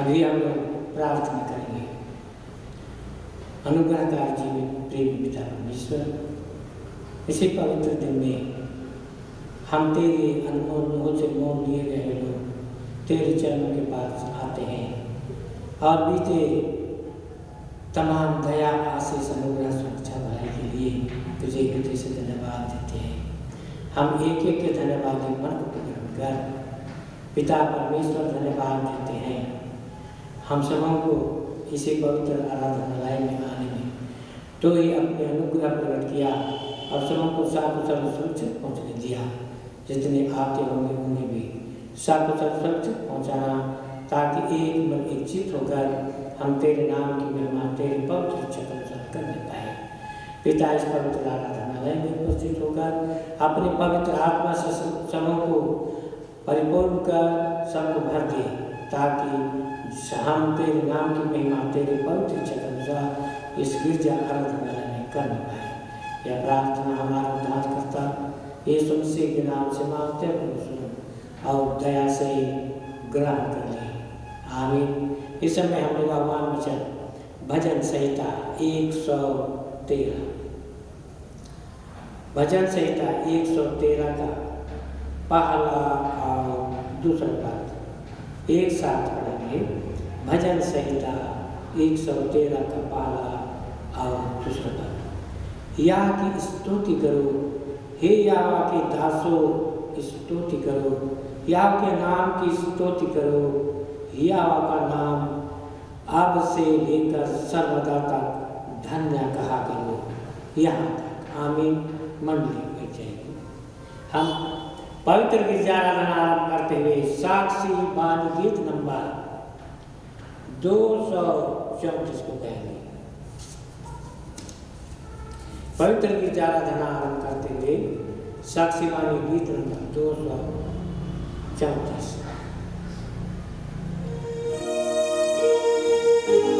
अभी हम लोग प्रार्थना करेंगे। अनुग्रहकार जीवित प्रेमी पिता परमेश्वर, इसी पवित्र दिन में हम तेरे अनमोल मुँह से मोल लिए गए लोग तेरे चरणों के पास आते हैं और बीते तमाम दया आशीष अनुग्रह सुरक्षा भलाई के लिए तुझे हृदय से धन्यवाद देते हैं। हम एक एक के धन्यवाद मन को ग्रहण कर पिता परमेश्वर धन्यवाद देते हैं। हम सबों को इसी पवित्र आराधनालय में आने में तो ही अपने अनुग्रह प्रकट किया और सबों को साकुशल सुरक्षित पहुँचने दिया। जितने आते होंगे उन्हें भी साकुशल सुरक्षित पहुँचाना, ताकि एक मन एक चित होकर हम तेरे नाम की महिमा तेरे पवित्र चक्र करने पाए। पिता इस पवित्र आराधनालय में उपस्थित होकर अपने पवित्र आत्मा से सबों को परिपूर्ण कर सबको भर दे, ताकि हम तेरे नाम की महिमा तेरे पवित्र चक्र इस गिरजा आराधनालय में करने पाए। यह प्रार्थना हमारा उद्धारकर्ता यीशु मसीह के नाम से मांगते हैं और दया से ग्रहण कर ले, आमीन। इस समय हम लोग आह्वान वचन भजन संहिता 113 भजन संहिता 113 का पहला और दूसरा पद एक साथ पढ़ेंगे। भजन संहिता 113 का पहला और दूसरा पद। या की स्तुति करो, हे यहोवा के दासों स्तुति करो, यहोवा के नाम की स्तुति करो। यहोवा का नाम अब से लेकर सर्वदा तक धन्य कहा करो, यहाँ तक, आमीन। मंडली बैठ जाएगी। हम पवित्र गिरजा आराधना करते हुए साक्षी बानी गीत नंबर 234 को गाएंगे। पवित्र गिरजा आराधना आरंभ करते हुए साक्षी बानी गीत नंबर 234। Thank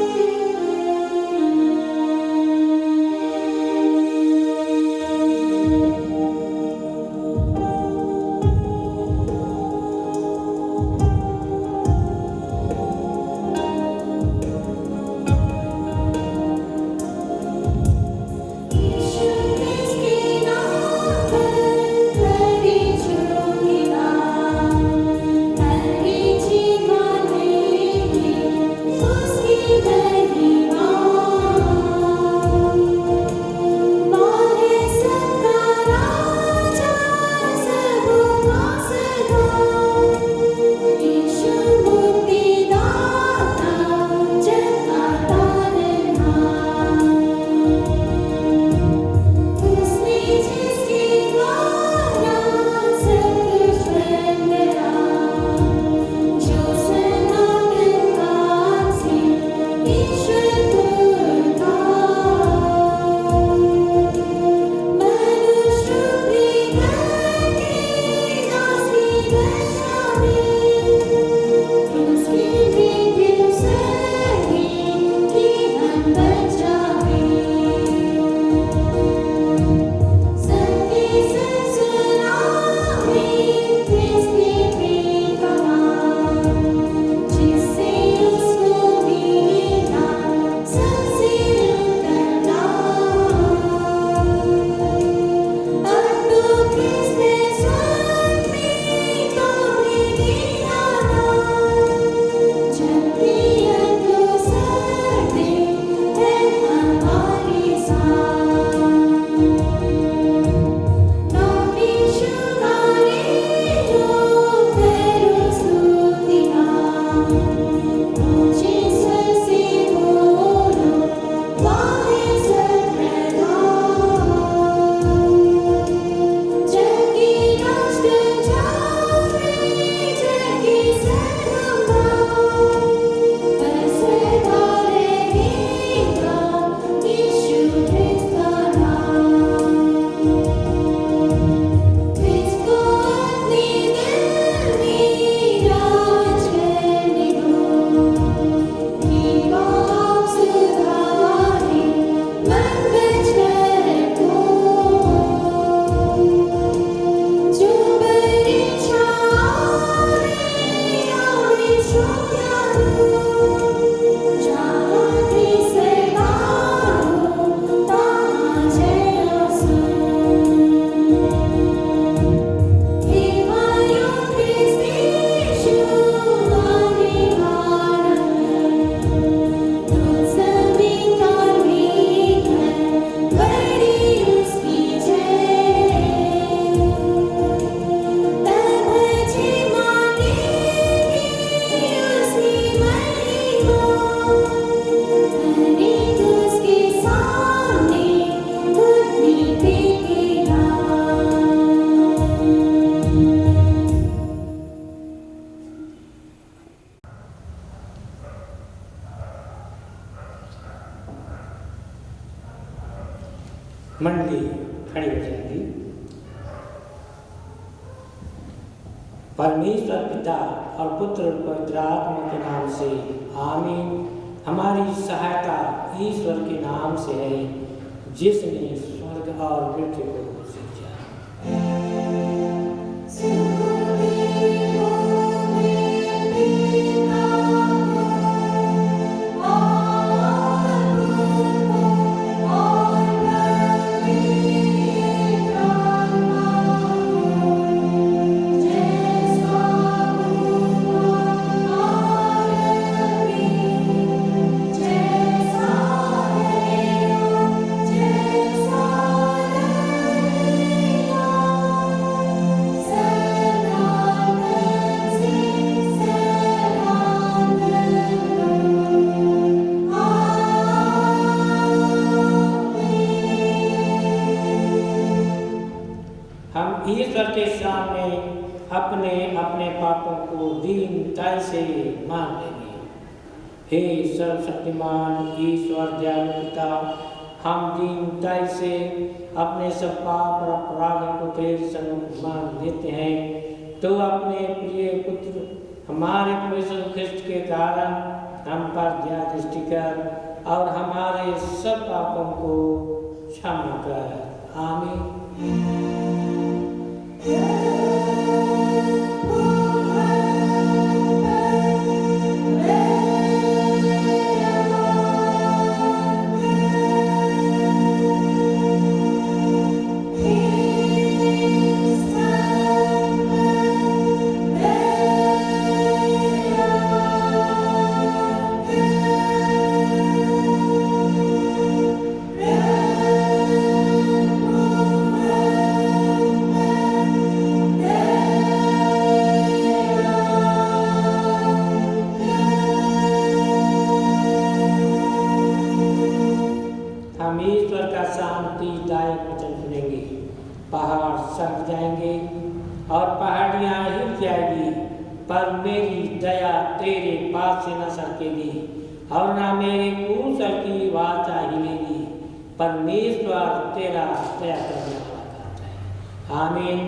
मंडली खड़ी हो जाएगी। परमेश्वर पिता और पुत्र और पवित्र आत्मा के नाम से आमीन। हमारी सहायता ईश्वर के नाम से है, जिसने स्वर्ग और पृथ्वी को सृजा। ईश्वर के सामने अपने अपने पापों को दीनताई से मान लेंगे। हे सर्वशक्तिमान ईश्वर दयालु पिता, हम दीनताई से अपने सब पाप और अपराधों को तेरे सम्मुख मान लेते हैं। तो अपने प्रिय पुत्र हमारे प्रभु ख्रिस्त के कारण हम पर दया दृष्टि कर और हमारे सब पापों को क्षमा कर। आमीन। शांतिदायक वचन सुनेंगे। पहाड़ सक जाएंगे और पहाड़ियाँ हिल जाएगी, पर मेरी दया तेरे पास से न सरकेगी और न मेरे कूसर की वाचा हिलेगी। परमेश्वर तेरा दया करने वाला करता है। आमीन।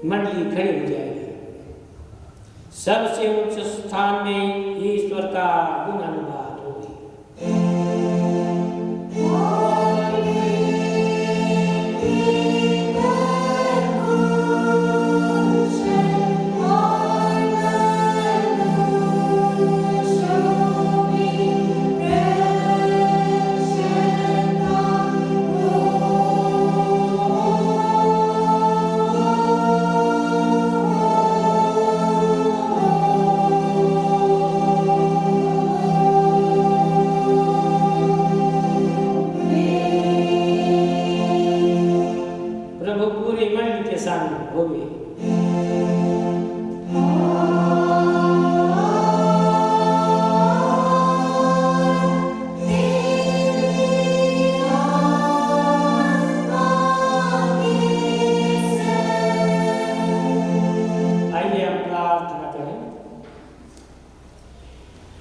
मंडली खड़ी हो जाएगी। सबसे उच्च स्थान में ईश्वर का गुणानुवाद होगी।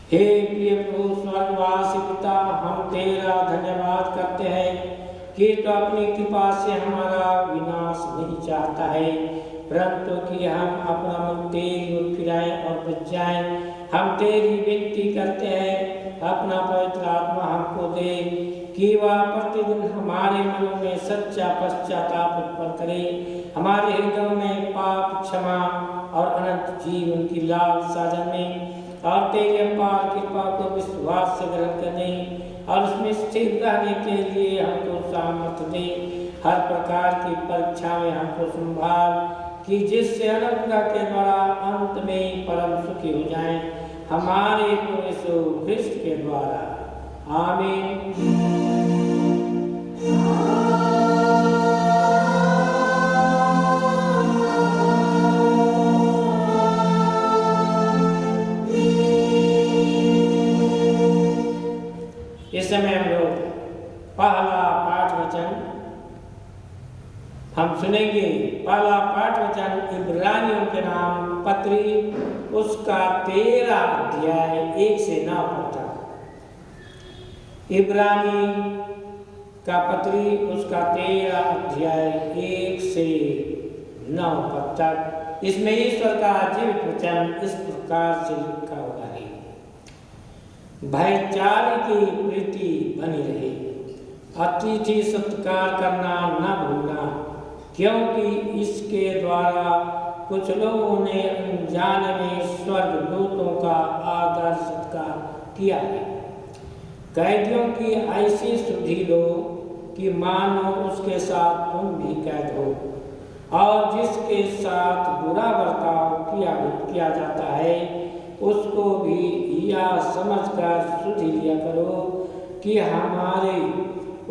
हे प्रिय प्रभु स्वर्गवासी पिता, हम तेरा धन्यवाद करते हैं कि तो अपनी कृपा से हमारा विनाश नहीं चाहता है, परंतु कि हम अपना मन तेरी ओर फिराएं और बच जाएं। हम तेरी विनती करते हैं, अपना पवित्र आत्मा हमको दे कि वह प्रतिदिन हमारे मनों में सच्चा पश्चाताप उत्पन्न करे, हमारे हृदयों में पाप क्षमा और अनंत जीवन की लालसा जन्मे और तेरी अपार कृपा को विश्वास से ग्रहण करने और उसमें स्थिर रहने के लिए हमको सामर्थ्य दे। हर प्रकार की परीक्षा में हमको संभाल कि जिससे अनुग्रह के द्वारा अंत में परम सुखी हो जाएं, हमारे प्रभु यीशु ख्रिस्त के द्वारा। आमीन। इस समय हम लोग पहला पाठ वचन हम सुनेंगे पहला पाठ वचन इब्रानियों के नाम पत्री उसका 13 अध्याय 1 से 9 तक। इब्रानी का पत्री उसका 13 अध्याय 1 से 9 तक। इसमें ईश्वर का जीवित वचन इस प्रकार से लिखा हुआ है, भाईचारे की प्रीति बनी रहे, अतिथि सत्कार करना न भूलना, क्योंकि इसके द्वारा कुछ लोगों ने अनजाने में स्वर्गदूतों का आदर सत्कार किया है। कैदियों की ऐसी सुधि लो कि मानो उसके साथ तुम भी कैद हो, और जिसके साथ बुरा बर्ताव किया जाता है उसको भी यह समझकर सुधि लिया करो कि हमारी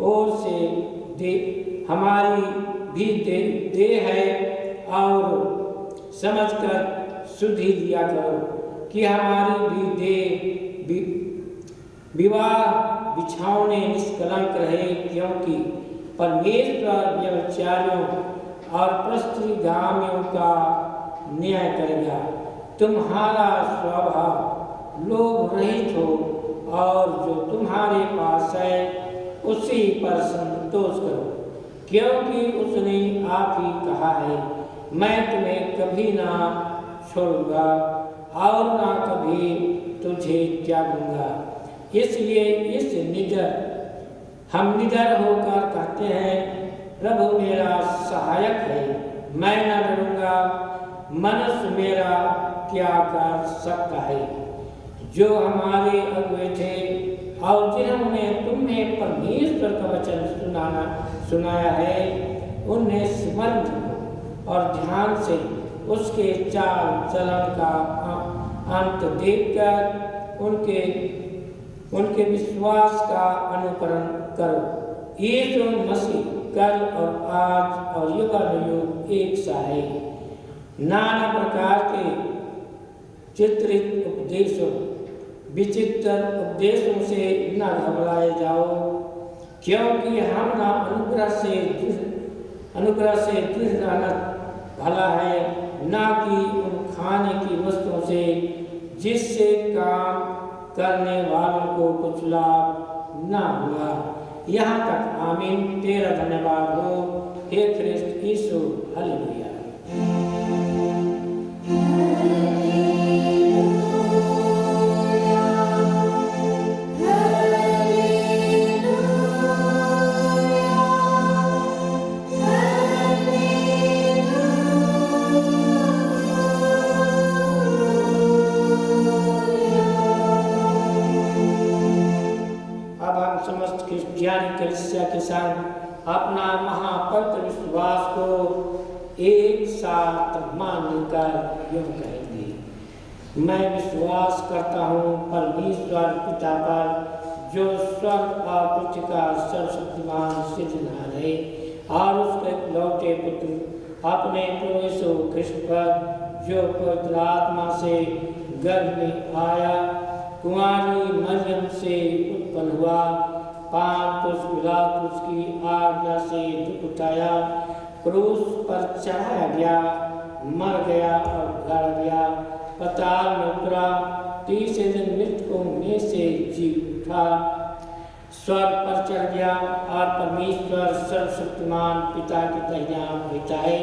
ओर से हमारी भी दे है, और समझकर सुधि लिया करो कि हमारी भी दे विवाह बिछावने निष्कलंक रहे, क्योंकि परमेश्वर व्यभिचारियों और प्रस्त्रीगामियों का न्याय करेगा। तुम्हारा स्वभाव लोभ रहित हो, और जो तुम्हारे पास है उसी पर संतोष करो, क्योंकि उसने आप ही कहा है, मैं तुम्हें कभी ना छोड़ूंगा और ना कभी तुझे त्यागूंगा। इसलिए हम निडर होकर कहते हैं, प्रभु मेरा सहायक है, मैं न डरूंगा। मनुष्य मेरा क्या कर सकता है? जो हमारे अगुए थे और जिन्होंने तुम्हें परमेश्वर का वचन सुनाया है, उन्हें स्मरण रखो और ध्यान से उसके चाल चलन का अंत देखकर उनके विश्वास का अनुकरण करो। यीशु मसीह कल और आज और युगानुयुग एक सा है। नाना प्रकार के विचित्र उपदेशों से न घबराए जाओ, क्योंकि हम ना अनुग्रह से दृढ़ रहना भला है, ना कि उन खाने की वस्तुओं से जिससे काम करने वालों को कुछ लाभ न हुआ। यहाँ तक आमीन। तेरा धन्यवाद हो हे ख्रिस्त यीशु। हालेलुया। कलीसिया के संग अपना महापवित्र विश्वास को एक साथ मानकर यूं कहेंगे, मैं विश्वास करता हूँ परमेश्वर पिता पर, जो स्वर्ग और पृथ्वी का सर्वशक्तिमान सृजनहार है, और उसके इकलौते पुत्र अपने प्रभु यीशु ख्रिस्त पर, जो पवित्र आत्मा से गर्भ में आया, कुंवारी मरियम से उत्पन्न हुआ, पांतुस पिलातुस की आज्ञा से दुख उठाया, क्रूस पर चढ़ाया गया, मर गया और गड़ गया, पाताल में उतरा, तीसरे दिन मृतकों में से जी उठा, स्वर्ग पर चढ़ गया और परमेश्वर सर्वशक्तिमान पिता की तैयार बैठा है,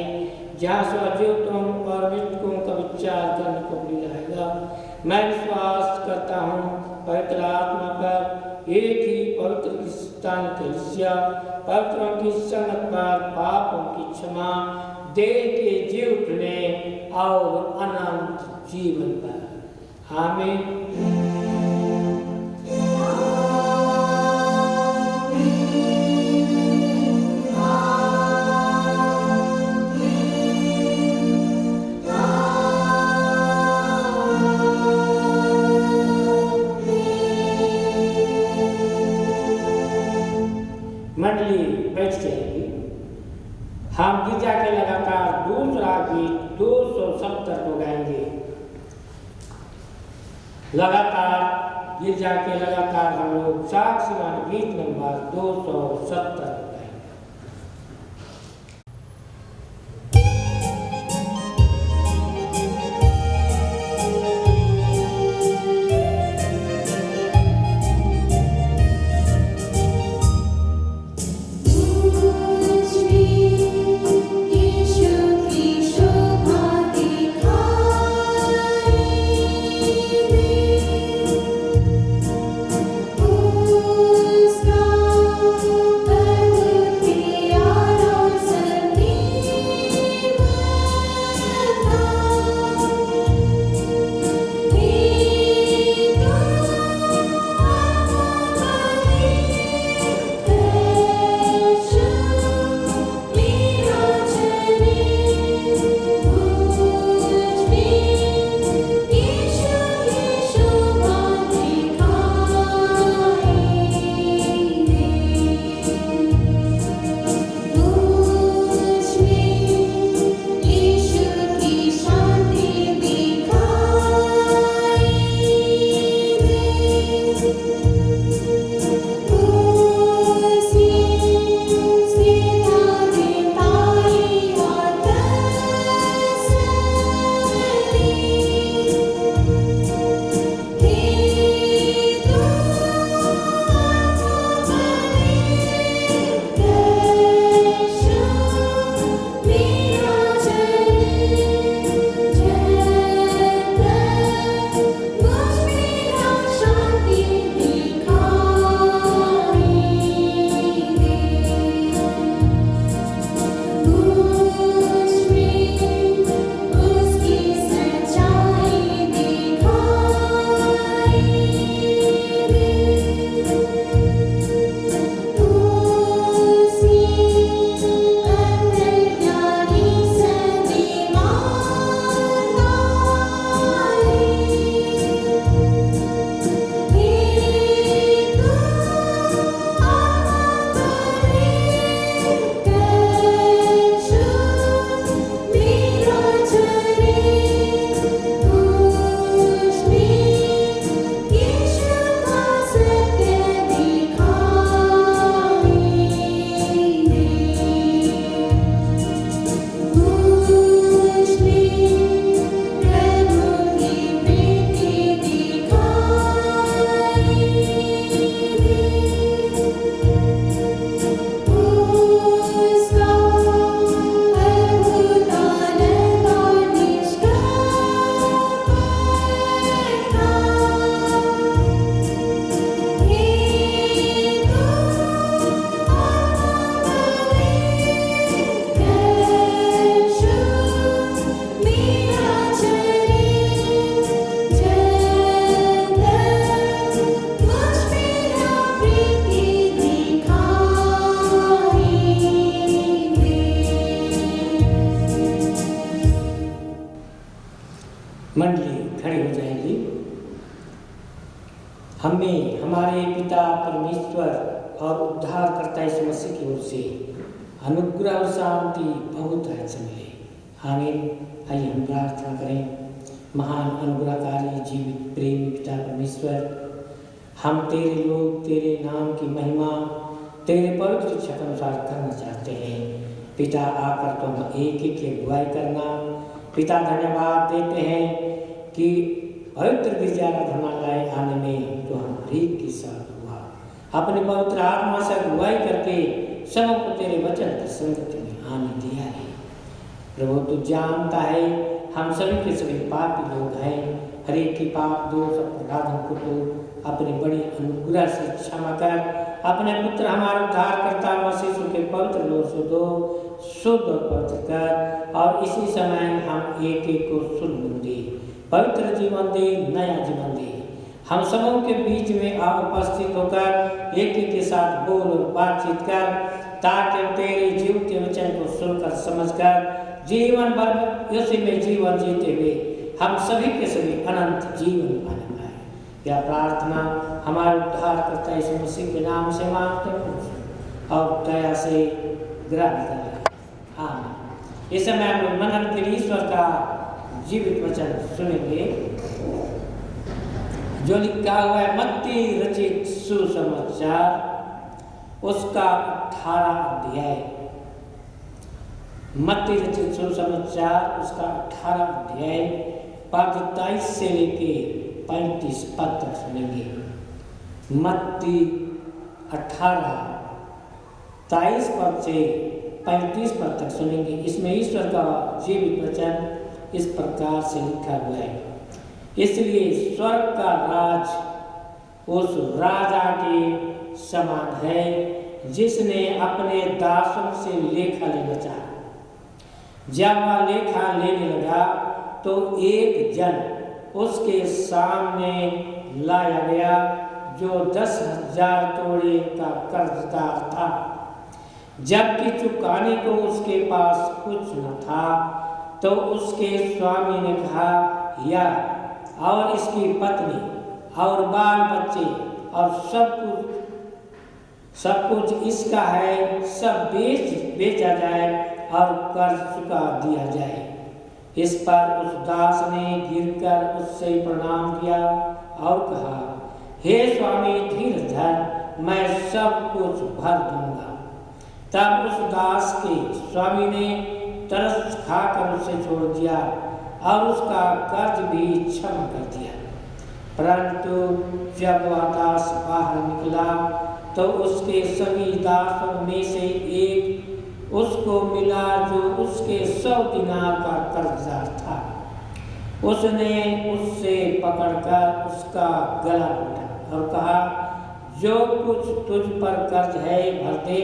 जहाँ स्वजीवों और मृतकों का विचार करने को मिलेगा। मैं विश्वास करता हूँ पवित्र आत्मा पर, एक ही पवित्र स्थान कलीसिया, पवित्रों की संगत पर, पापों की क्षमा, देह के जी उठने और अनंत जीवन पर। आमीन। मंडली बैठ जाएगी। हम गिरजा के लगातार दूसरा गीत 270 को गाएंगे। लगातार गिरजा के लगातार हम लोग साक्षीवान गीत नंबर 270 गाएंगे। हमारे पिता परमेश्वर और उद्धारकर्ता यीशु मसीह की ओर से अनुग्रह और शांति बहुत अच्छे मिले। आमीन। आइए हम प्रार्थना करें। महान अनुग्रहकारी जीवित प्रेमी पिता परमेश्वर, हम तेरे लोग तेरे नाम की महिमा तेरे पवित्र इच्छा के अनुसार करना चाहते हैं। पिता, आकर तुम एक एक की अगुवाई करना। पिता, धन्यवाद देते हैं कि पवित्र विद्यालय आने में तो हम हरेक के साथ हुआ अपने पवित्र आत्मा से अगुवाई करके सबको तेरे वचन की संगति में आने दिया है। प्रभु, तू जानता है हम सभी के सभी पापी लोग हैं। हरेक की पाप दोष अपराधों को तो अपनी बड़ी अनुग्रह से क्षमा कर अपने पुत्र हमारे उद्धारकर्ता मसीह के पवित्र लोग से दो शुद्ध और पवित्र कर, और इसी समय हम एक एक को शुद्ध दे, पवित्र जीवन दे, नया जीवन दे। हम सबों के बीच में आप उपस्थित होकर एक एक के साथ बोल और बातचीत कर, ताकि तेरे जीव के वचन को सुनकर समझकर जीवन भर उसी में जीवन जीते हुए हम सभी के सभी अनंत जीवन पाने पाए। यह प्रार्थना हमारे उद्धारकर्ता यीशु मसीह के नाम से मांगते हैं और दया से ग्रहण करें। आमीन। इस समय हम मनन के लिए ईश्वर का जीवित वचन सुनेंगे, जो लिखा हुआ है मत्ती रचित सुसमाचार उसका 18 अध्याय। मत्ती रचित सुसमाचार उसका 18 अध्याय पद 23 से लेके 35 पद तक सुनेंगे। मत्ती 18 23 पद से 35 पद तक सुनेंगे। इसमें ईश्वर का जीवित वचन इस प्रकार से लिखा हुआ है। इसलिए स्वर्ग का राज उस राजा के समान है जिसने अपने दासों से लेखा लेना चाहा। जब वह लेखा लेने लगा तो एक जन उसके सामने लाया गया जो 10,000 तोड़े का कर्जदार था। जबकि चुकाने को उसके पास कुछ न था, तो उसके स्वामी ने कहा, यह और इसकी पत्नी और बाल बच्चे और सब कुछ इसका है, सब बेचा जाए और कर्ज चुका दिया जाए। इस पर उस दास ने गिरकर उससे प्रणाम किया और कहा, हे स्वामी, धीरज धर, मैं सब कुछ भर दूंगा। तब उस दास के स्वामी ने तरस खाकर उसे छोड़ दिया और उसका कर्ज भी क्षमा कर दिया। परंतु जब वह दास बाहर निकला तो उसके सभी दासों में से एक उसको मिला जो उसके 100 दिनार का कर्जदार था। उसने उससे पकड़कर उसका गला घोटा और कहा, जो कुछ तुझ पर कर्ज है भर दे।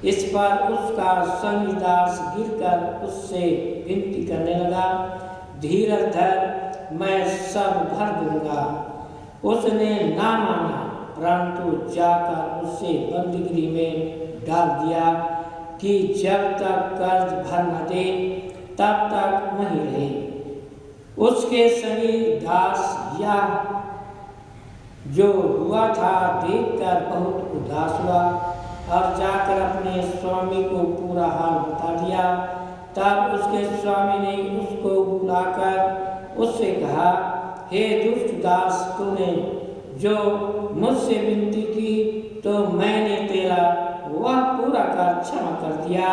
इस पर उसका संगी दास गिरकर उससे विनती करने लगा, धीरज धर, मैं सब भर दूंगा। उसने ना माना, परंतु जाकर उसे बंदीगृह में डाल दिया कि जब तक कर्ज भर न दे तब तक वहीं रहे। उसके सभी दास यह जो हुआ था देखकर बहुत उदास हुआ और जाकर अपने स्वामी को पूरा हाल बता दिया। तब उसके स्वामी ने उसको बुलाकर उससे कहा, हे दुष्ट दास, तूने जो मुझसे विनती की तो मैंने तेरा वह पूरा कर क्षमा कर दिया।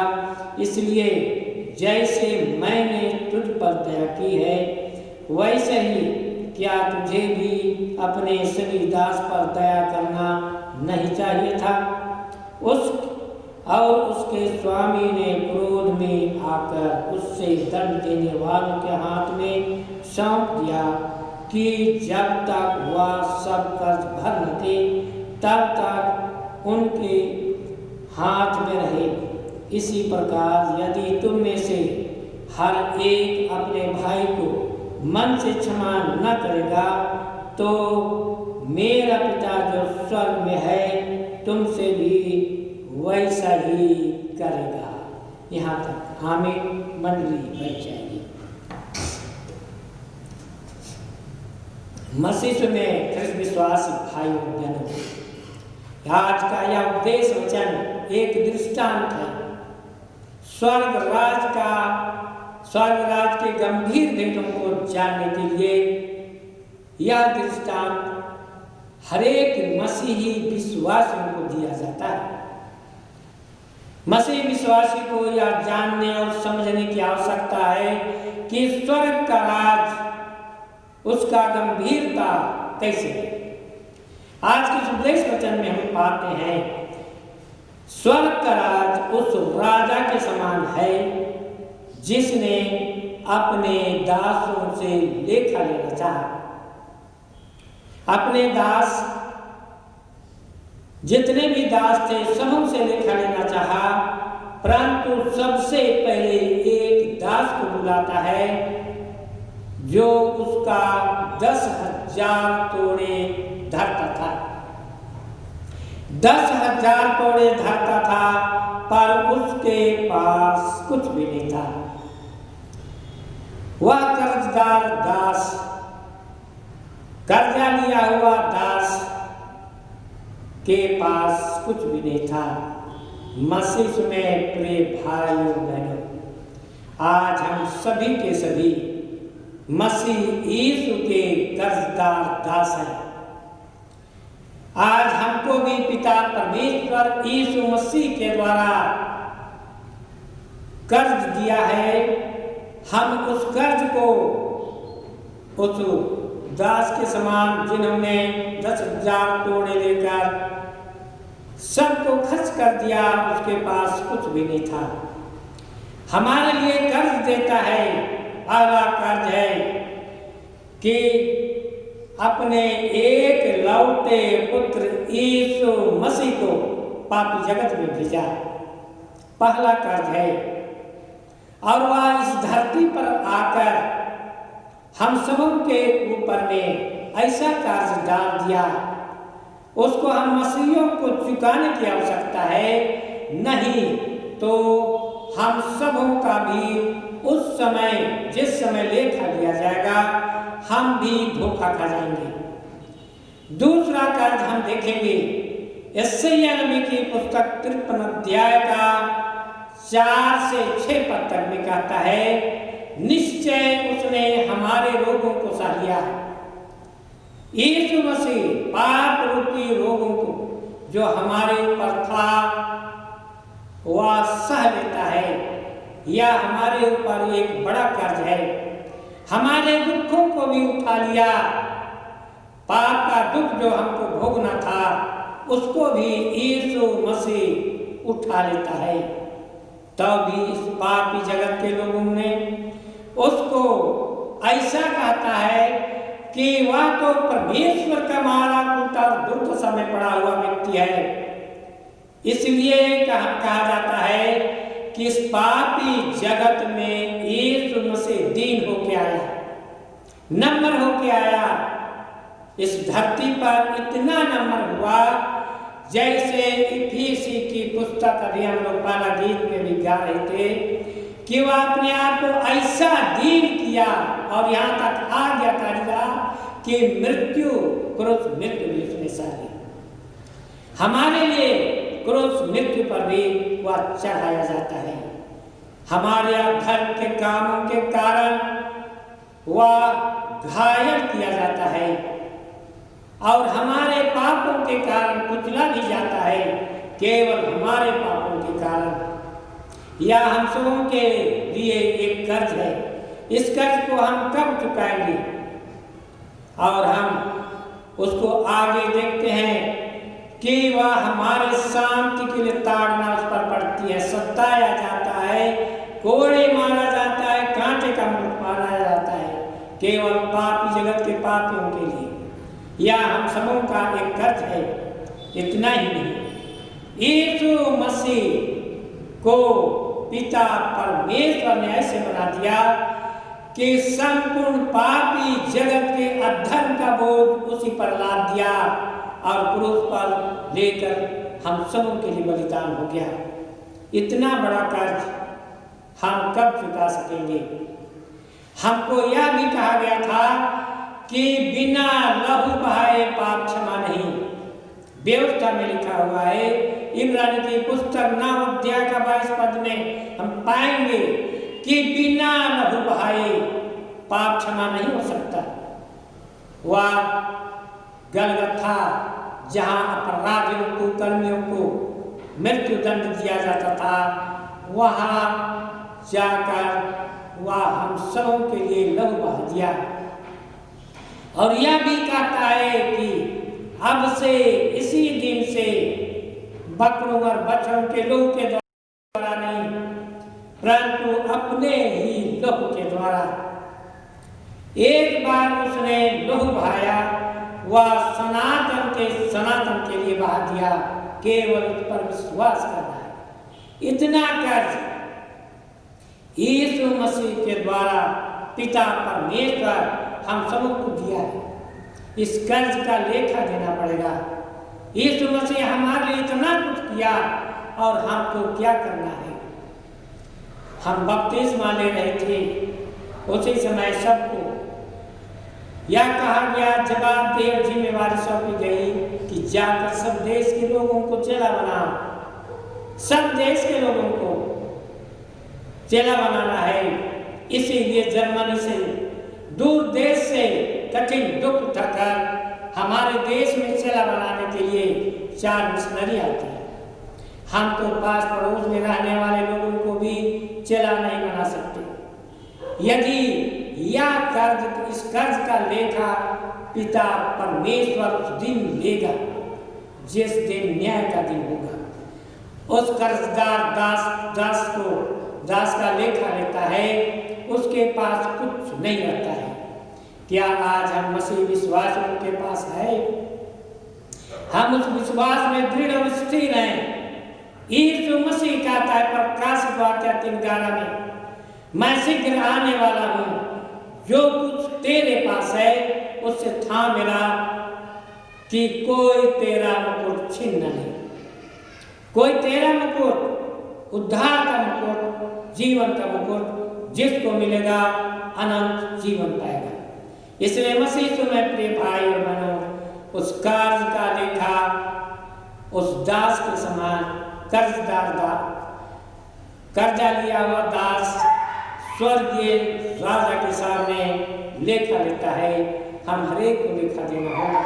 इसलिए जैसे मैंने तुझ पर दया की है, वैसे ही क्या तुझे भी अपने सभी दास पर दया करना नहीं चाहिए था? उसके स्वामी ने क्रोध में आकर उससे दंड देने वालों के हाथ में सौंप दिया कि जब तक वह सब कर्ज भर न दे तब तक उनके हाथ में रहे। इसी प्रकार यदि तुम में से हर एक अपने भाई को मन से क्षमा न करेगा तो मेरा पिता जो स्वर्ग में है तुमसे भी वैसा ही करेगा। यहाँ तक आमीन। मंडली बैठ जाएगी। मसीह में ख्रिस्त विश्वासी भाइयों बहनों, आज का यह उपदेश वचन एक दृष्टांत है स्वर्ग राज के गंभीर भेदों को जानने के लिए। यह दृष्टांत हरेक मसीही विश्वासियों को दिया जाता है। मसीह विश्वासी को यह जानने और समझने की आवश्यकता है कि स्वर्ग का राज, उसका गंभीरता कैसे है। आज के उपदेश वचन में हम पाते हैं स्वर्ग का राज उस राजा के समान है जिसने अपने दासों से लेखा लेना चाहा। अपने दास, जितने भी दास थे, सबों से लेखा लेना चाहा, परंतु सबसे पहले एक दास को बुलाता है जो उसका 10,000 तोड़े धरता था। 10,000 तोड़े धरता था, पर उसके पास कुछ भी नहीं था। वह कर्जदार दास, कर्जा लिया हुआ दास के पास कुछ भी नहीं था। मसीह में प्रिय भाइयों बहनों, आज हम सभी के सभी मसीह यीशु के कर्जदार दास हैं। आज हमको भी पिता परमेश्वर यीशु मसीह के द्वारा कर्ज दिया है। हम उस कर्ज को उस दास के समान, जिन्होंने 10,000 तोड़े लेकर सबको खर्च कर दिया, उसके पास कुछ भी नहीं था, हमारे लिए कर्ज देता है। पहला कर्ज है कि अपने एक लौटे पुत्र यीशु मसीह को पापी जगत में भेजा। पहला कर्ज है, और वह इस धरती पर आकर हम सबों के ऊपर में ऐसा कर्ज डाल दिया, उसको हम मसीहियों को चुकाने की आवश्यकता है। नहीं तो हम सबों का भी उस समय, जिस समय लेखा लिया जाएगा, हम भी धोखा खा जाएंगे। दूसरा कर्ज हम देखेंगे यशायाह नबी की पुस्तक 53 अध्याय का 4 से 6 पद तक में कहता है, निश्चय उसने हमारे रोगों को सह लिया है। यीशु मसीह पाप रूपी रोगों को जो हमारे ऊपर था वह सह लेता है। यह हमारे ऊपर एक बड़ा कर्ज है। हमारे दुखों को भी उठा लिया। पाप का दुख जो हमको भोगना था उसको भी यीशु मसीह उठा लेता है। तब भी इस पापी जगत के लोगों ने उसको ऐसा कहता है कि वह तो परमेश्वर का मारा कूटा और दुर्दशा में पड़ा हुआ व्यक्ति है। इसलिए कहा जाता है कि इस पापी जगत में यीशु मसीह दीन होके आया, नम्र होके आया। इस धरती पर इतना नम्र हुआ जैसे इफिसी की पुस्तक अभी हम लोग पहला गीत में भी गा रहे थे कि वह अपने आप को ऐसा दीन किया और यहाँ तक आ गया करेगा कि क्रूस मृत्यु भी उसने सही। हमारे लिए क्रूस मृत्यु पर भी वह चढ़ाया जाता है। हमारे अधर्म के कामों के कारण वह घायल किया जाता है और हमारे पापों के कारण कुचला भी जाता है। केवल हमारे पापों के कारण यह हम सबों के लिए एक कर्ज है। इस कर्ज को हम कब चुकाएंगे? और हम उसको आगे देखते हैं कि वह हमारे शांति के लिए ताड़ना उस पर पड़ती है, सताया जाता है, कोड़े मारा जाता है, कांटे का मुख मारा जाता है, केवल पापी जगत के पापियों के लिए। यह हम सबों का एक कर्ज है। इतना ही नहीं, यीशु मसीह को पिता परमेश्वर ने ऐसे बना दिया कि संपूर्ण पापी जगत के अधर्म का बोझ उसी पर लाद दिया और क्रूस पर लेकर हम सबों के लिए बलिदान हो गया। इतना बड़ा कर्ज हम कब चुका सकेंगे? हमको यह भी कहा गया था कि बिना लहू बहाए पाप क्षमा नहीं। व्यवस्था में लिखा हुआ है, इब्रानी की पुस्तक 9 अध्याय का 22 पद में हम पाएंगे कि बिना लहू बहाए पाप क्षमा नहीं हो सकता। वह गलगथा जहां अपराधियों को, कर्मियों को मृत्यु दंड दिया जाता था, वहां जाकर वह हम सबों के लिए लहू बहा दिया। और यह भी कहता है कि अब से, इसी दिन से बकरों और बछड़ों के लहू के द्वारा नहीं, परंतु अपने ही लहू के द्वारा। एक बार उसने लहू बहाया, वह सनातन के लिए बहा दिया। केवल उस पर विश्वास करना है। इतना कर्ज यीशु मसीह के द्वारा पिता परमेश्वर हम सबको दिया है। इस कर्ज का लेखा देना पड़ेगा। यीशु मसीह हमारे लिए इतना कुछ किया और हमको क्या करना है। हम बपतिस्मा ले रहे थे, उसी समय सबको यह कहा गया, जवाबदेह जिम्मेवारी सौंपी गई कि जाकर सब देश के लोगों को चेला बनाओ। सब देश के लोगों को चेला बनाना है। इसीलिए जर्मनी से, दूर देश से कठिन दुख उठाकर हमारे देश में चेला बनाने के लिए 4 मिशनरी आते हैं। हम तो पास पड़ोस में रहने वाले लोगों को भी चेला नहीं बना सकते। यदि यह कर्ज, इस कर्ज का लेखा पिता परमेश्वर उस दिन लेगा जिस दिन न्याय का दिन होगा। उस कर्जदार दास का लेखा लेता है, उसके पास कुछ नहीं रहता है। क्या आज हम मसीह विश्वासियों के पास है? हम उस विश्वास में दृढ़ और स्थिर हैं। यीशु मसीह कहता है प्रकाशित वाक्य 3:11 में, मैं शीघ्र आने वाला हूँ, जो कुछ तेरे पास है उससे थाम मेरा, कि कोई तेरा मुकुट छीन न ले। कोई तेरा मुकुट, उद्धार का मुकुट, जीवन का मुकुट जिसको मिलेगा अनंत जीवन पाएगा। इसलिए मसीह में प्रिय भाई और बहनों, उस कर्ज का लेखा उस दास के समान, कर्जा लिया हुआ दास स्वर्गीय राजा के सामने लेखा लेता है। हम हरेक को लेखा देना होगा।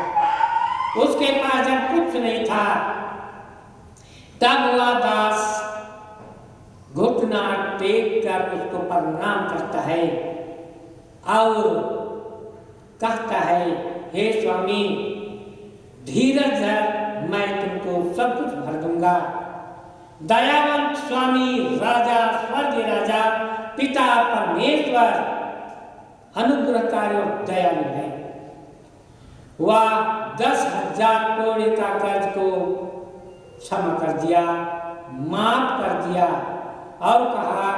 उसके पास जब कुछ नहीं था, तब वह दास घुटना टेक कर उसको प्रणाम करता है और कहता है, हे स्वामी धीरज धर, मैं तुमको सब कुछ भर दूंगा। दयावंत स्वामी राजा, स्वर्गीय राजा पिता परमेश्वर अनुग्रहकारी और दयालु है। वह 10,000 कोड़े का कर्ज को क्षमा कर दिया, माफ कर दिया और कहा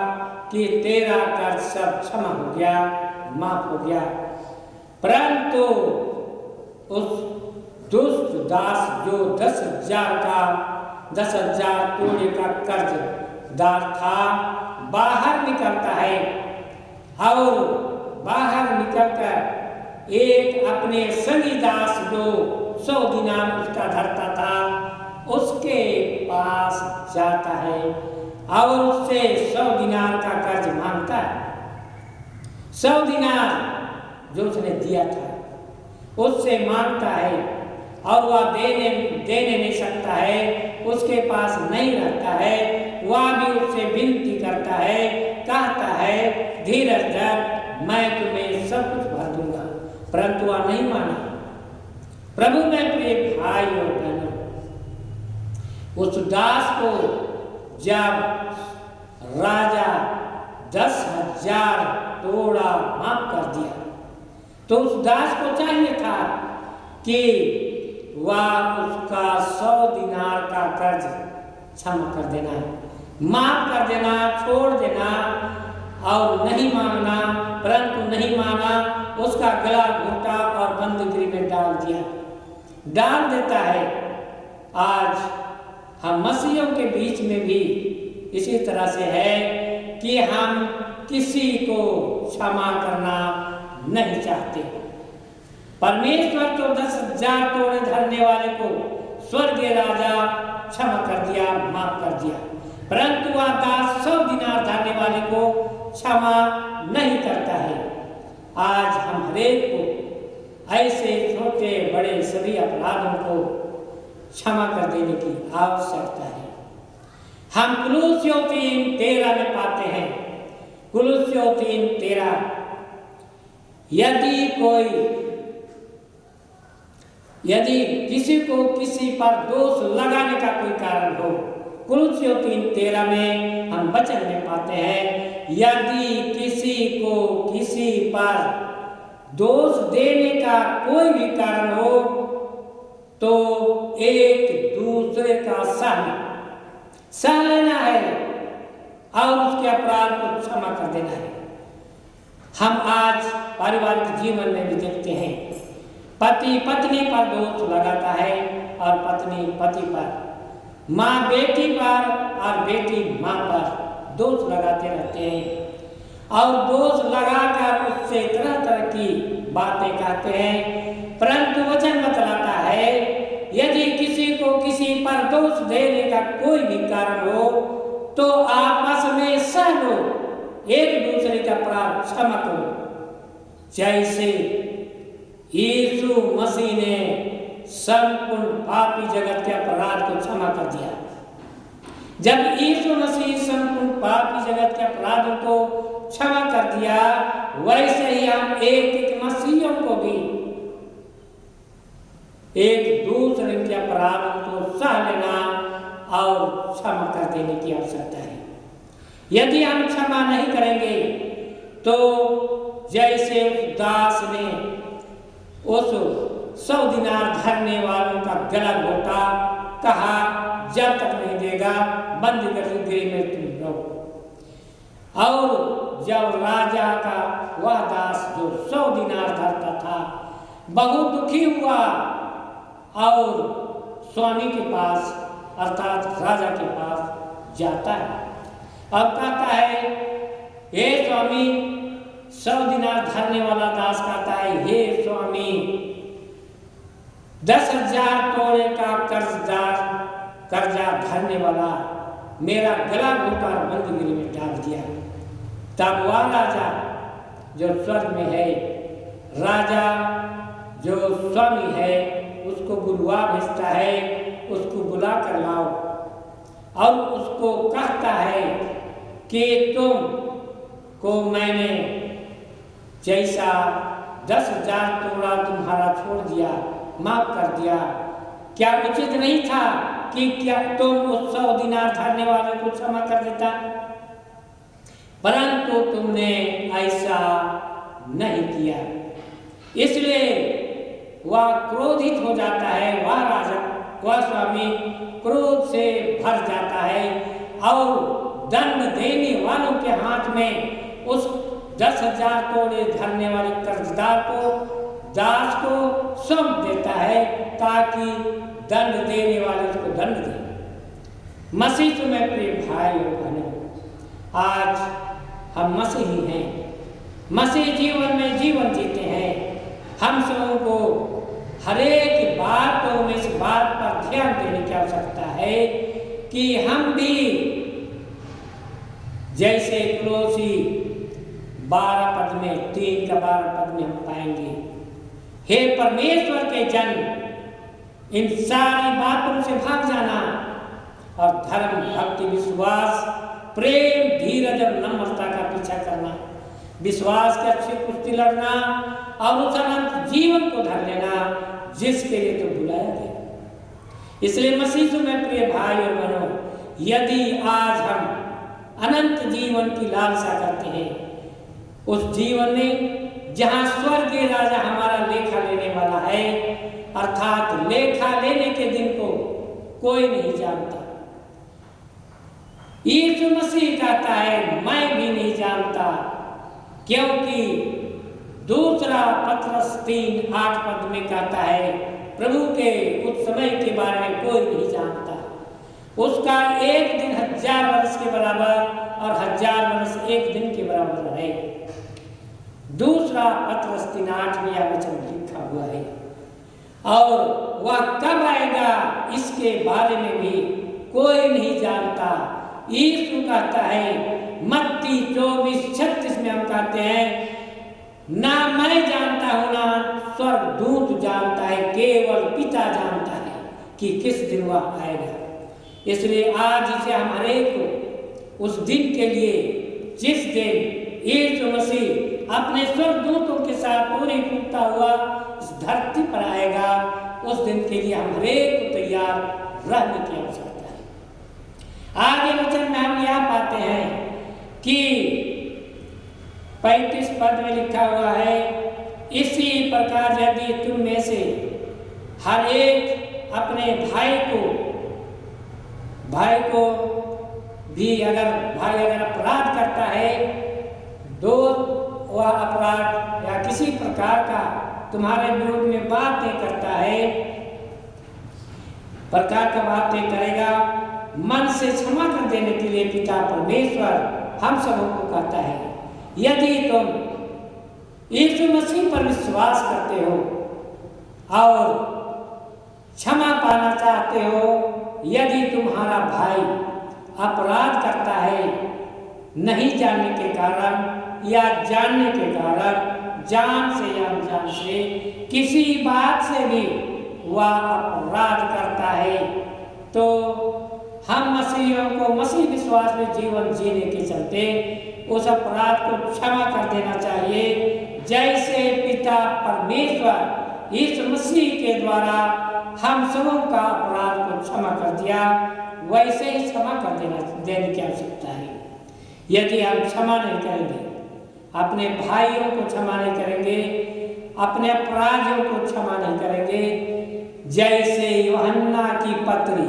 कि तेरा कर्ज सब क्षमा हो गया, माफ हो गया। परंतु उस दुष्ट दास जो 10,000 कोड़े का कर्जदार था, बाहर निकलता है और बाहर निकलकर एक अपने संगी दास जो 100 दिनार उसका धरता था, उसके पास जाता है और उससे 100 दिनार का कर्ज मांगता है। 100 दिनार जो उसने दिया था उससे मांगता है और वह देने नहीं सकता है, उसके पास नहीं रहता है। वह भी उससे विनती करता है, कहता है धीरज धर, मैं तुम्हें सब कुछ भर दूंगा, परंतु वह नहीं माना। प्रभु में प्रिय भाई और बहनों, उस दास को जब राजा 10,000 तोड़ा माफ कर दिया, तो उस दास को चाहिए था कि वह उसका 100 दिनार का कर्ज क्षमा कर देना, माफ कर देना, छोड़ देना और नहीं मांगना, परंतु नहीं माना, उसका गला घोटा और बंदगी में डाल देता है। आज हम मसीहियों के बीच में भी इसी तरह से है कि हम किसी को क्षमा करना नहीं चाहते। परमेश्वर तो 10,000 तोड़े धरने वाले को स्वर्गीय राजा क्षमा कर दिया, माफ कर दिया, परंतु वह दास 100 दिनार धरने वाले को क्षमा नहीं करता है। आज हम हरेक को ऐसे छोटे बड़े सभी अपराधों को क्षमा कर देने की आवश्यकता है। हम कुलुस्सियों 3:13 में पाते हैं, कुलुस्सियों 3:13, यदि किसी को किसी पर दोष लगाने का कोई कारण हो, कुलुस्सियों 3:13 में हम वचन में पाते हैं, यदि किसी को किसी पर दोष देने का कोई भी कारण हो तो एक दूसरे का सह लेना है और उसके अपराध को क्षमा कर देना है। हम आज पारिवारिक जीवन में भी देखते हैं, पति पत्नी पर दोष लगाता है और पत्नी पति पर, माँ बेटी पर और बेटी माँ पर दोष लगाते रहते हैं और दोष लगाकर उससे तरह तरह की बातें कहते हैं। परंतु वचन बतलाता है, यदि किसी को किसी पर दोष देने का कोई भी कारण हो तो आपस में सह लो, एक दूसरे का अपराध क्षमा करो, जैसे यीशु मसीह ने संपूर्ण पापी जगत के अपराध को क्षमा कर दिया। जब यीशु मसीह संपूर्ण पापी जगत के अपराधों को क्षमा कर दिया, वैसे ही हम एक मसीहियों को भी एक दूसरे के अपराधों को सह लेना और क्षमा कर देने की आवश्यकता है। यदि हम क्षमा नहीं करेंगे तो जैसे उस दास ने उस 100 दिनार धरने वालों का गला घोटा, कहा जब तक नहीं देगा बंद कर गृह में तुम रहो। और जब राजा का वह दास जो 100 दिनार धरता था बहुत दुखी हुआ और स्वामी के पास अर्थात राजा के पास जाता है और कहता है, हे स्वामी, 100 दिनार धरने वाला दास कहता है, हे स्वामी, 10,000 तोड़े का कर्जा धरने वाला मेरा गला घोटा और बंदीगृह में डाल दिया। तब वह राजा जो स्वर्ग में है, राजा जो स्वामी है, उसको बुलवा भेजता है, उसको बुला कर लाओ और उसको कहता है कि तुम को मैंने जैसा 10,000 तोड़ा तुम्हारा छोड़ दिया, माफ कर दिया, क्या उचित नहीं था कि क्या तुम उस 100 दिनार धरने वाले को क्षमा कर देता? परंतु तुमने ऐसा नहीं किया। इसलिए वह क्रोधित हो जाता है, वह राजा, वह स्वामी क्रोध से भर जाता है और दंड देने वालों के हाथ में उस 10,000 तोड़े धरने वाले कर्जदार को, दास को सौंप देता है ताकि दंड देने वाले उसको दंड दे। मसीह में प्रिय भाई और बहनों, आज हम मसीही हैं, मसीह जीवन में जीवन जीते हैं। हम सबों को हरेक बातों में इस बात पर ध्यान देने की आवश्यकता है कि हम भी जैसे कुलुस्सी 12 पद में 3 का 12 पद में हम पाएंगे, हे परमेश्वर के जन, इन सारी बातों से भाग जाना और धर्म, भक्ति, विश्वास, प्रेम, धीरज और नम्रता का पीछा करना, विश्वास की अच्छी कुश्ती लड़ना और उस अनंत जीवन को धर लेना जिसके लिए तो बुलाया गया। इसलिए मसीह में प्रिय भाई और बहनों, यदि आज हम अनंत जीवन की लालसा करते हैं, उस जीवन में जहां स्वर्गीय राजा हमारा लेखा लेने वाला है, अर्थात लेखा लेने के दिन को कोई नहीं जानता। यीशु मसीह कहता है, मैं भी नहीं जानता, क्योंकि दूसरा पत्रस 3:8 पद में कहता है, प्रभु के उस समय के बारे में कोई नहीं जानता। उसका एक दिन 1000 वर्ष के बराबर और 1000 वर्ष एक दिन के बराबर है। दूसरा पत्रस 3:8 में यह वचन लिखा हुआ हुआ है और वह कब आएगा इसके बारे में भी कोई नहीं जानता। यीशु कहता है मत्ती 24:36 में हम कहते हैं, ना मैं जानता हूं ना स्वर्गदूत जानता है, केवल पिता जानता है कि किस दिन वह आएगा। इसलिए आज इसे हमारे को उस दिन के लिए, जिस दिन यीशु मसीह अपने स्वर्गदूतों के साथ पूरी टूटता हुआ इस धरती पर आएगा, उस दिन के लिए हमारे को तैयार रहने की आवश्यकता है। आगे वचन में हम यह पाते हैं कि 35 पद में लिखा हुआ है, इसी प्रकार यदि तुम में से हर एक अपने भाई को भी अगर अपराध करता है, वह अपराध या किसी प्रकार का तुम्हारे विरोध में बातें करता है, बातें करेगा, मन से क्षमा कर देने के लिए पिता परमेश्वर हम सबों को कहता है। यदि तुम यीशु मसीह पर विश्वास करते हो और क्षमा पाना चाहते हो, यदि तुम्हारा भाई अपराध करता है नहीं जानने के कारण या जानने के कारण, जान से या अनजान से किसी बात से भी वह अपराध करता है, तो हम मसीहियों को मसीह विश्वास में जीवन जीने के चलते उस अपराध को क्षमा कर देना चाहिए। जैसे पिता परमेश्वर यीशु मसीह के द्वारा हम सबों का अपराध को क्षमा कर दिया, वैसे ही क्षमा कर देने की आवश्यकता है। यदि हम क्षमा नहीं करेंगे, अपने भाइयों को क्षमा नहीं करेंगे, अपने अपराधियों को क्षमा नहीं करेंगे, जैसे यूहन्ना की पत्री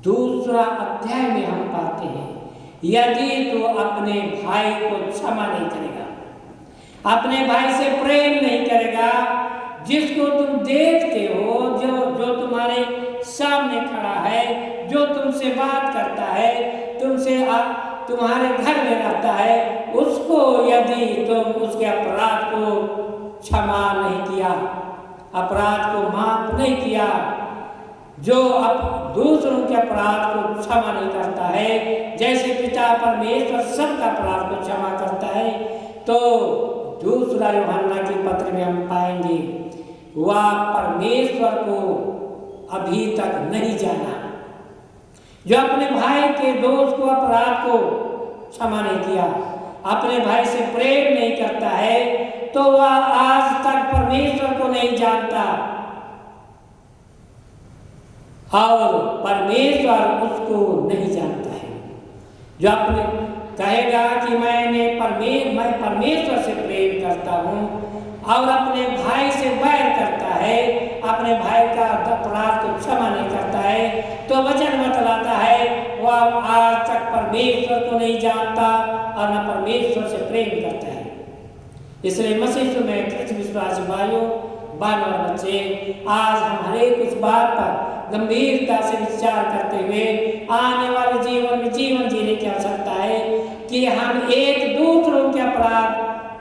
2 अध्याय में हम पाते हैं, यदि तू अपने भाई को क्षमा नहीं करेगा, अपने भाई से प्रेम नहीं करेगा, जिसको तुम देखते हो, जो तुम्हारे सामने खड़ा है, जो तुमसे बात करता है, तुम्हारे घर में रहता है, उसको यदि तुम उसके अपराध को क्षमा नहीं किया, अपराध को माफ नहीं किया, जो दूसरों के अपराध को क्षमा नहीं करता है, जैसे पिता परमेश्वर सबका अपराध को क्षमा करता है, तो 2 यूहन्ना की पत्र में हम पाएंगे वह परमेश्वर को अभी तक नहीं जाना। जो अपने भाई के दोष को, अपराध को क्षमा नहीं किया, अपने भाई से प्रेम नहीं करता है, तो वह आज तक परमेश्वर को नहीं जानता और परमेश्वर उसको नहीं जानता है। जो अपने कहेगा कि मैं परमेश्वर से प्रेम करता हूँ और अपने भाई से वैर करता है, अपने भाई का अपराध को क्षमा नहीं करता है, तो वचन बतलाता है वह आज तक परमेश्वर को नहीं जानता और न परमेश्वर से प्रेम करता है। इसलिए मसीह में कृष्ण विश्वासी भाइयों, बहनों और बच्चे, आज हम हरेक इस बात पर गंभीरता से विचार करते हुए आने वाले जीवन में जीवन जीने की आवश्यकता है कि हम एक दूसरों के अपराध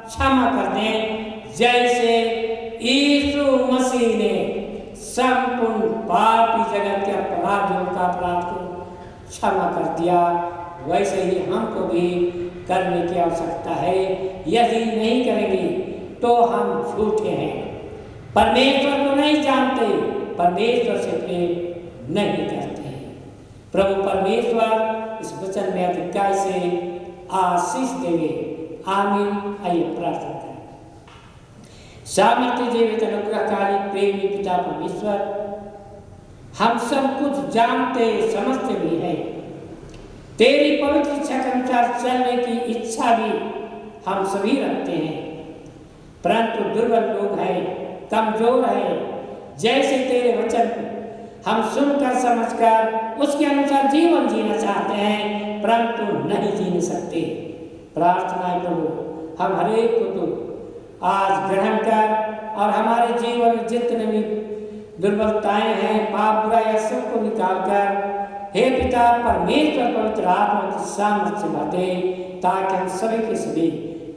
क्षमा कर दें, जैसे यीशु मसीह ने संपूर्ण पापी जगत के अपराधियों का अपराध को क्षमा कर दिया, वैसे ही हमको भी करने की आवश्यकता है। यदि नहीं करेंगे तो हम झूठे हैं, परमेश्वर को नहीं जानते, परमेश्वर से प्रेम नहीं करते हैं। प्रभु परमेश्वर इस वचन में अधिकाई से आशीष देवे। आमीन। आइए प्रार्थना करें। सामर्थ्य जीवित अनुग्रहकारी प्रेमी पिता परमेश्वर, हम सब कुछ जानते समझते भी हैं, तेरी पवित्र इच्छा के अनुसार चलने की इच्छा भी हम सभी रखते हैं, परंतु दुर्बल लोग हैं, कमजोर हैं। जैसे तेरे वचन हम सुनकर समझकर उसके अनुसार जीवन जीना चाहते हैं, परंतु नहीं जी सकते। प्रार्थना है प्रभु, हम हरेक को तो आज ग्रहण कर और हमारे जीवन में जितने भी दुर्बलताएं हैं, पाप बुराई सबको निकाल कर हे पिता परमेश्वर पवित्र आत्मा की सामर्थ्य से भर दे, ताकि हम सभी के सभी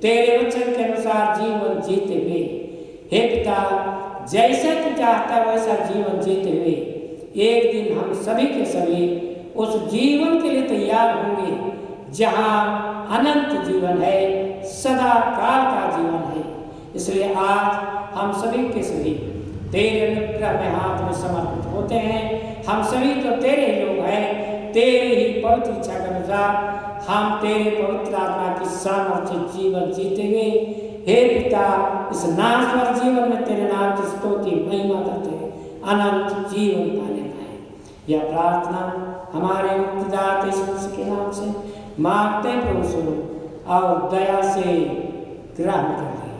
तेरे वचन के अनुसार जीवन जीते हुए हे पिता जैसे तू चाहता है वैसा जीवन जीते हुए एक दिन हम सभी के सभी उस जीवन के लिए तैयार होंगे जहाँ अनंत जीवन है, सदा काल का जीवन है। इसलिए आज हम सभी के सभी तेरे अनुग्रह में हाथ में समर्पित होते हैं। हम सभी तो तेरे ही लोग हैं, तेरे ही पवित्र इच्छा के अनुसार हम तेरे पवित्र आत्मा की सामर्थ्य जीवन जीते हुए हे पिता इस नाशवर जीवन में तेरे नाम की स्तुति महिमा करते हैं, अनंत जीवन पाने पाए। यह प्रार्थना हमारे मुक्तिदाता यीशु मसीह के नाम से मांगते हैं प्रभु सुनो और दया से ग्रहण कर ले,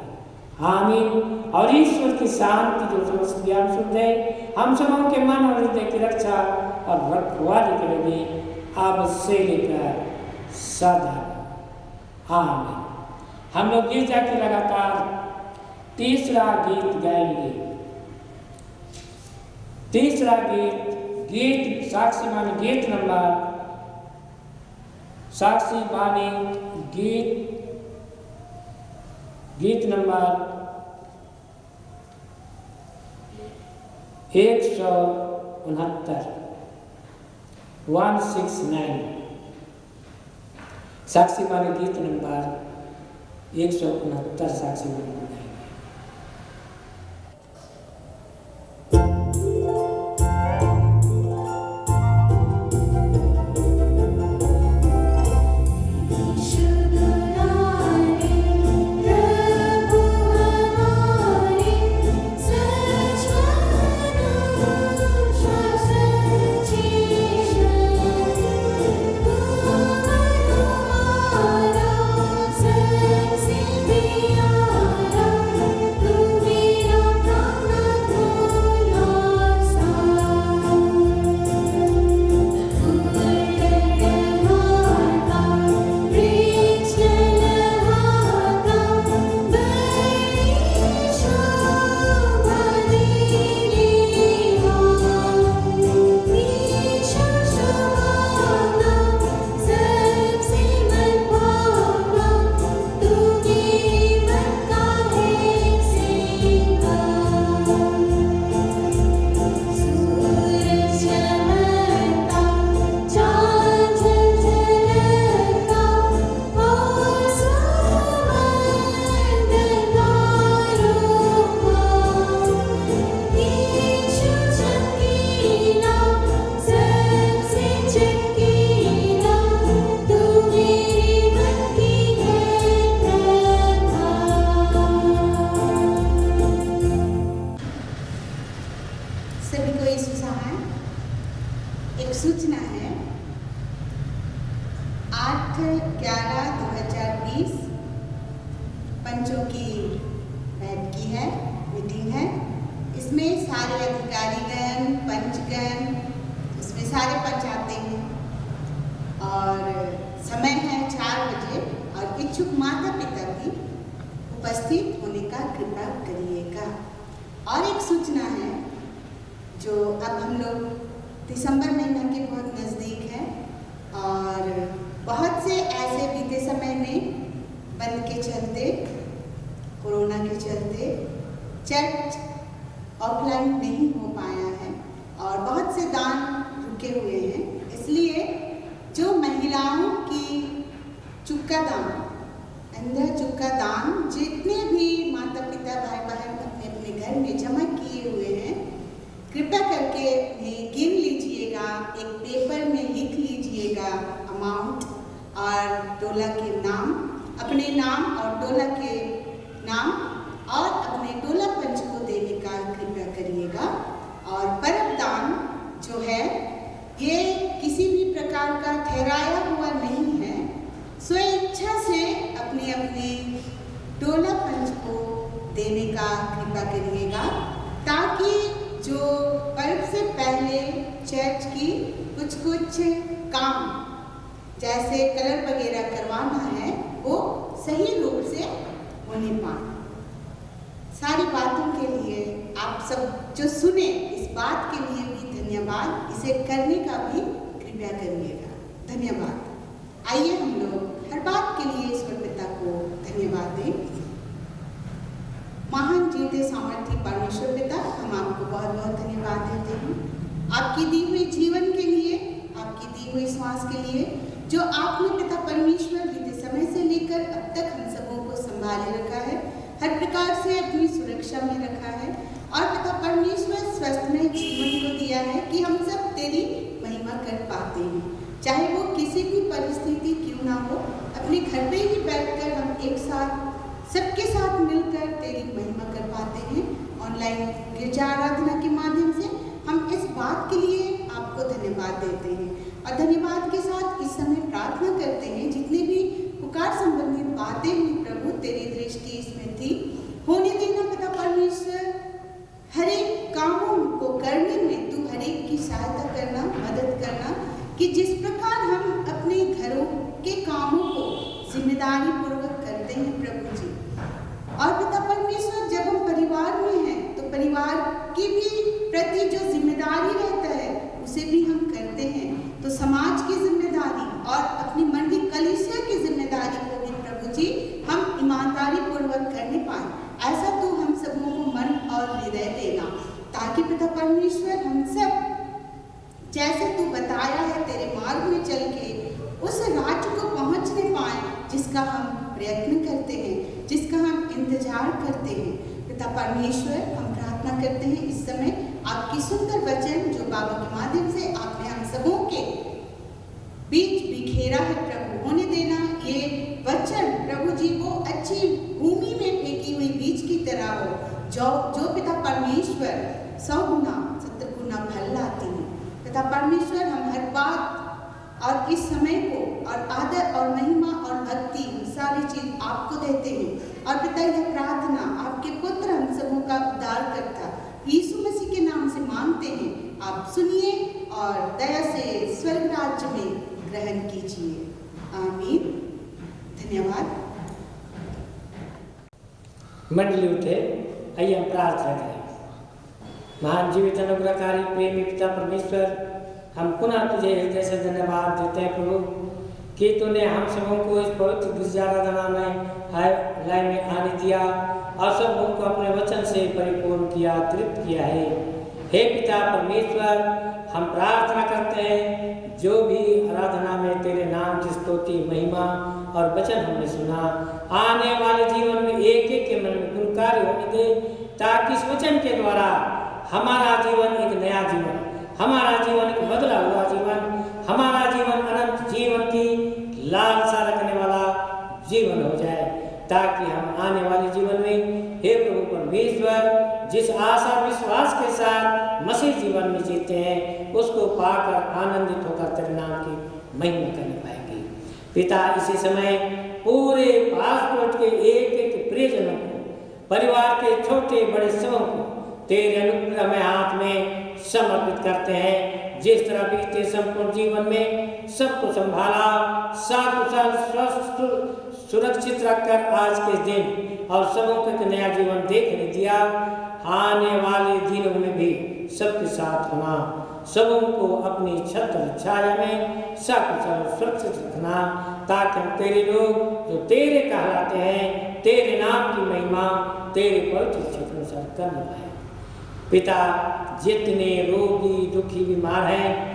आमीन। और ईश्वर की शांति जो समस्त ज्ञान शुद्ध है हम सबों के मन और हृदय की रक्षा और रखवाली करेगी अब से लेकर सदा, आमीन। हम लोग गिरजा के लगातार तीसरा गीत गाएंगे। तीसरा गीत साक्षी बानी गीत नंबर गीत नंबर 169 साक्षी बानी गीत नंबर 169 साक्षी बानी। नित्य सामर्थ्य परमेश्वर पिता, हम आपको बहुत बहुत धन्यवाद देते हैं आपकी दी हुई जीवन के लिए, आपकी दी हुई श्वास के लिए, जो आपने पिता परमेश्वर बीते समय से लेकर अब तक हम सबों को संभाले रखा है, हर प्रकार से अपनी सुरक्षा में रखा है और पिता परमेश्वर स्वस्थमय जीवन को दिया है कि हम सब तेरी महिमा कर पाते हैं। चाहे वो किसी भी परिस्थिति क्यों ना हो, अपने घर पे ही बैठकर हम एक साथ सबके साथ मिलकर तेरी महिमा कर पाते हैं। ऑनलाइन गिरजा आराधना के माध्यम से हम इस बात के लिए आपको धन्यवाद देते हैं और धन्यवाद के साथ इस समय प्रार्थना करते हैं जितने भी पुकार संबंधित बातें हुई प्रभु, तेरी दृष्टि इसमें थी, होने देना पिता परमेश्वर। हर एक कामों को करने में तू हर एक की सहायता करना, मदद करना, कि जिस प्रकार हम अपने घरों के कामों को जिम्मेदारी पूर्वक करते हैं प्रभु जी। और पिता परमेश्वर जब हम परिवार में हैं तो परिवार की भी प्रति जो जिम्मेदारी रहता है उसे भी हम करते हैं, तो समाज की जिम्मेदारी और अपनी मंडी कलीसिया की जिम्मेदारी को भी प्रभु जी हम ईमानदारी पूर्वक करने पाए, ऐसा तू हम सबों को मन और हृदय देना, ताकि पिता परमेश्वर हम सब जैसे तू बताया है तेरे मार्ग में चल के उस राज्य को पहुंचने पाए जिसका हम प्रयत्न करते हैं, जिसका हम इंतजार करते हैं। पिता परमेश्वर, हम प्रार्थना करते हैं इस समय आपकी सुंदर वचन जो बाबा के माध्यम से आपने हम सबों के बीच बिखेरा है प्रभु, होने देना ये वचन प्रभु जी वो अच्छी भूमि में फेंकी हुई बीज की तरह हो, जो पिता परमेश्वर 100 गुना 70 गुना फल लाती है। पिता परमेश्वर, हम हर बात और इस समय को और आदर और महिमा और भक्ति सारी चीज आपको देते हैं और पिता यह प्रार्थना आपके पुत्र हम सबों का उद्धार करता यीशु मसीह के नाम से मांगते हैं, आप सुनिए और दया से स्वर्ग राज्य में ग्रहण कीजिए, आमीन। धन्यवाद। मंडली उठे, आइए हम प्रार्थना करें। महान जीवित अनुग्रहकारी प्रेमी पिता परमेश्वर, हम पुनः तुझे हृदय से धन्यवाद देते हैं प्रभु कि तूने हम सबों को इस पवित्र गिरजाराधना में लाइन में आने दिया और सब लोगों को अपने वचन से परिपूर्ण किया, तृप्त किया है। हे पिता परमेश्वर, हम प्रार्थना करते हैं जो भी आराधना में तेरे नाम की स्तुति, महिमा और वचन हमने सुना, आने वाले जीवन में एक एक के मन में गुणकारी होने दे, ताकि इस वचन के द्वारा हमारा जीवन एक नया जीवन, हमारा जीवन एक बदला हुआ जीवन, हमारा जीवन अनंत जीवन की लालसा रखने वाला जीवन हो जाए, ताकि हम आने वाले जीवन में हे प्रभु परमेश्वर जिस आशा विश्वास के साथ मसीह जीवन में जीते हैं उसको पाकर आनंदित होकर तेरे नाम की महिमा करने पाएंगे। पिता, इसी समय पूरे पासपोर्ट के एक एक प्रियजनों को, परिवार के छोटे बड़े सबों को तेरे अनुग्रह में हाथ में समर्पित करते हैं। जिस तरह बीते संपूर्ण जीवन में सबको संभाला, साकुशल स्वस्थ सुरक्षित रखकर आज के दिन और सबों को एक नया जीवन देखने दिया, आने वाले दिनों में भी सबके साथ होना, सबों को अपनी छत्र छाया में साकुशल सुरक्षित रखना, ताकि हम तेरे लोग जो तेरे कहलाते हैं तेरे नाम की महिमा तेरे पवित्र क्षेत्र में करने पाए। पिता, जितने रोगी दुखी बीमार हैं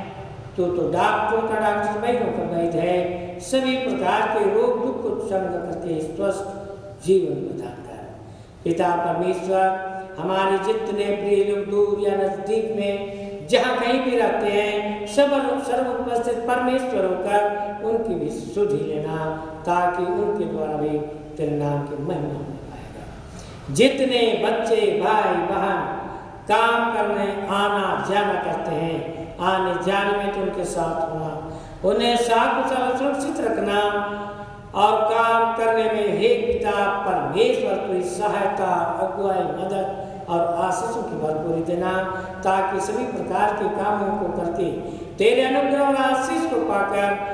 तो डॉक्टरों का डॉक्टर, वैद्यों का वैद्य है, सभी प्रकार के रोग दुख को संग करके स्वस्थ जीवन प्रदान कर। पिता परमेश्वर, हमारे जितने प्रिय लोग दूर या नजदीक में जहाँ कहीं भी रहते हैं, सब सर्व उपस्थित परमेश्वर होकर उनकी भी सुधि लेना, ताकि उनके द्वारा भी तेरे नाम की महिमा हो पाएगा। जितने बच्चे भाई बहन काम करने आना जाना करते हैं, आने जाने में तो उनके साथ होना, उन्हें साकुशल सुरक्षित रखना और काम करने में हे पिता परमेश्वर कोई सहायता, अगुवाई, मदद और आशीषों की भरपूरी देना, ताकि सभी प्रकार के कामों को करके तेरे अनुग्रह और आशीष को पाकर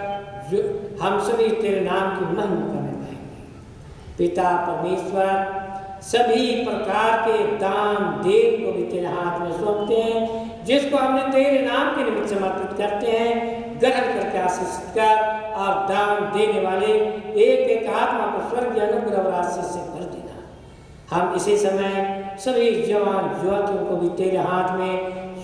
हम सभी तेरे नाम की महिमा करने पाएंगे। पिता परमेश्वर, सभी प्रकार के दान देव को भी तेरे हाथ में सौंपते हैं, जिसको हमने तेरे नाम के निमित्त समर्पित करते हैं, ग्रहण करके आशीषित कर और दान देने वाले एक एक आत्मा को स्वर्गीय अनुग्रह और आशीष से भर देना। हम इसी समय सभी जवान युवतियों को भी तेरे हाथ में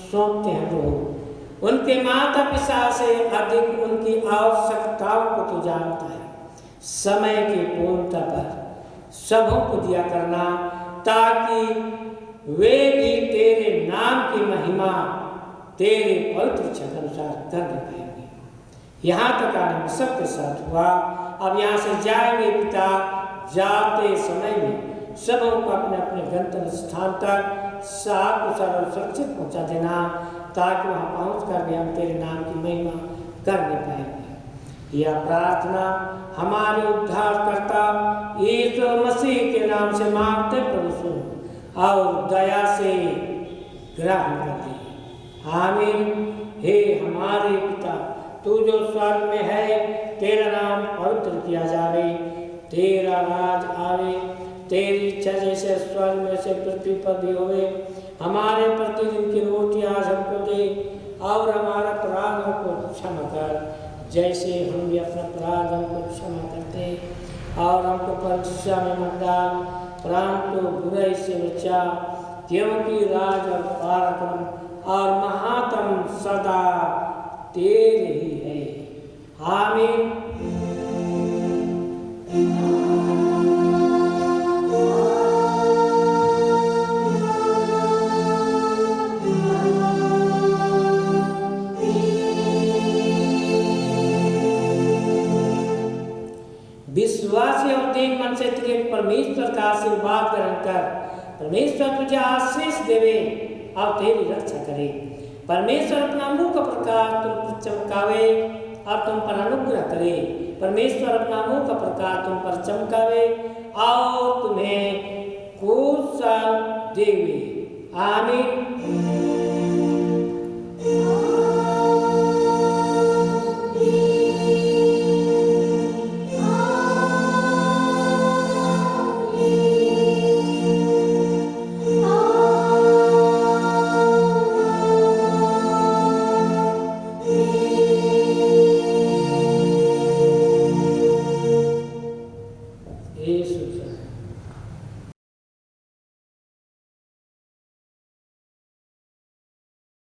सौंपते हैं प्रभु। उनके माता पिता से अधिक उनकी आवश्यकताओं को तू जानता है। समय की पूर्णता पर सबों को दिया करना, ताकि वे भी तेरे नाम की महिमा तेरे पवित्र इच्छा के अनुसार करने पाएंगे। यहाँ तक आने में सबके साथ हुआ। अब यहाँ से जाएंगे पिता, जाते समय में सबों को अपने अपने गंतव्य स्थान तक कुशल और सुरक्षित पहुँचा देना, ताकि वहाँ पहुँच कर भी हम तेरे नाम की महिमा करने पाएंगे। यह प्रार्थना हमारे उद्धारकर्ता यीशु मसीह के नाम से मांगते प्रभु सुन और दया से ग्रहण कर ले। आमीन। हे हमारे पिता, तू जो स्वर्ग में है, तेरा नाम पवित्र किया जावे, तेरा राज आवे, तेरी इच्छा जैसे स्वर्ग में से पृथ्वी पर भी होवे। हमारे प्रतिदिन की रोटी आज हमको दे, और हमारा अपराधों को क्षमा कर, जैसे हम भी अपने अपराधों को क्षमा करते, और हमको परीक्षा में मत डाल, परंतु बुराई से बचा, क्योंकि राज और पराक्रम और महात्म सदा तेरे ही है। आमीन। विश्वासी और दीन मन से तुझे परमेश्वर का आशीर्वाद ग्रहण कर, परमेश्वर तुझे आशीष देवे और तेरी रक्षा करे। परमेश्वर अपना मुख का प्रकाश तुम पर चमकावे और तुम पर अनुग्रह करे। परमेश्वर अपना मुख का प्रकाश तुम पर चमकावे और तुम्हें कुशल देवे। आमीन।